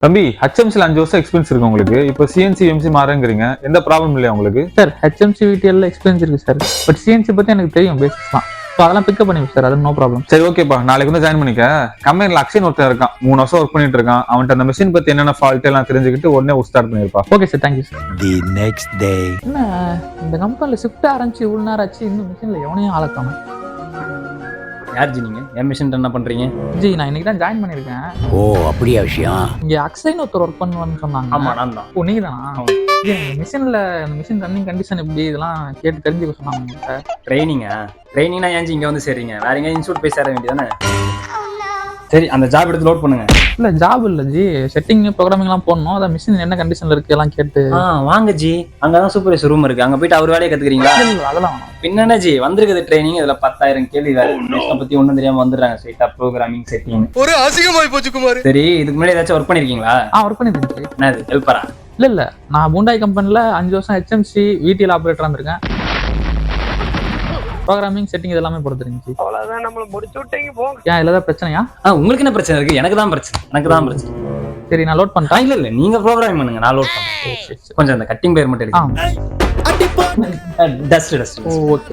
தம்பி ஹெச்எம்சில 5 வருஷம் எக்ஸ்பீரியன்ஸ் இருக்கு உங்களுக்கு. இப்போ சிஎன்சி எம்சி மாறங்கிறீங்க, எந்த ப்ராப்ளம் இல்லையா உங்களுக்கு? சார் ஹெச்எம்சி விடிஎல் எக்ஸ்பீரியன்ஸ் இருக்கு சார். பட் சிஎன்சி பத்தி எனக்கு தெரியும் பேசிக்ஸ் தான். ஸோ அதெல்லாம் பிக்கப் பண்ணிப்போம் சார், அது நோ ப்ராப்ளம். சரி ஓகேப்பா, நாளைக்கு வந்து ஜாயின் பண்ணிக்க. கம்பெனில அக்ஷன் ஒருத்தர் இருக்கான், 3 வருஷம் ஒர்க் பண்ணிட்டு இருக்கான். அவன்கிட்ட அந்த மிஷின் பத்தி என்னென்ன ஃபால்ட் எல்லாம் தெரிஞ்சுக்கிட்டு உடனே ஸ்டார்ட் பண்ணிருப்பா. Okay sir, thank you sir. The next day. என்ன இந்த கம்பெனில ஷிஃப்ட் ஆரம்பிச்சு இவ்வளோ நேரம் ஆச்சு, இன்னும் மிஷினில் எவனையும் ஆளக்காம. யார் ஜி நீங்க? என் மிஷின் என்ன பண்றீங்க? ஜி நான் இன்னைக்கு தான் ஜாயின் பண்ணியிருக்கேன். ஓ அப்படியா விஷயம்? இங்கே அக்ஷய்னு ஒருத்தர் ஒர்க் பண்ணுவான்னு சொன்னாங்க. ஆமா நான் தான். ஓ நீங்க தானா? மிஷினில் மிஷின் ரன்னிங் கண்டிஷன் எப்படி இதெல்லாம் கேட்டு தெரிஞ்சுக்க சொன்னாங்க சார். ட்ரைனிங்னா ஏன் ஜி இங்க வந்து சேர்றீங்க? வேற எங்க இன்ஸ்டியூட் போய் சேர வேண்டியதானே? சரி அந்த ஜாப் எடுத்து லோட் பண்ணுங்க. இல்ல ஜாப் இல்ல ஜி, செட்டிங் ப்ரோக்ராமிங்லாம் போடணும். அதான் மிஷின் என்ன கண்டிஷன்ல இருக்கு எல்லாம் கேட்டு. வாங்க ஜி, அங்கதான் சூப்பர்வைசர் ரூம் இருக்கு, அங்க போயிட்டு அவர் வேலையை கத்துக்கிறீங்களா? அதெல்லாம் பின்ன ஜி வந்திருக்குது ட்ரைனிங், இதுல 10,000 கேள்வி வேற பத்தி ஒண்ணும் தெரியாம வந்துடுறாங்க. ஸ்ட்ரைட்டா ப்ரோக்ராமிங் செட்டிங் ஒரு அசிங்கமாய் போச்சு குமார். சரி இதுக்கு முன்னாடி ஏதாச்சும் ஒர்க் பண்ணிருக்கீங்களா? ஒர்க் பண்ணிருக்கேன். என்னது ஹெல்ப்பரா? இல்ல நான் பூண்டாய் கம்பெனில 5 வருஷம் ஹெச்எம்சி விடிஎல் ஆபரேட்டரா இருந்திருக்கேன். ப்ரோக்ராமிங் செட்டிங் இதெல்லாமே பொறுத்துருந்துச்சு. அவ்வளவுதான், நம்மள முடிச்சு விட்டீங்க போங்க. ஏன் இல்ல பிரச்சனையா? உங்களுக்கு என்ன பிரச்சனை இருக்கு? எனக்கு தான் பிரச்சனை. சரி நான் லோட் பண்ணிட்டேன். இல்ல நீங்க ப்ரோக்ராம் பண்ணுங்க, நான் லோட் பண்றேன். கொஞ்சம் அந்த கட்டிங் பேர் மட்டும் எடுங்க. ஓகே. Dust okay.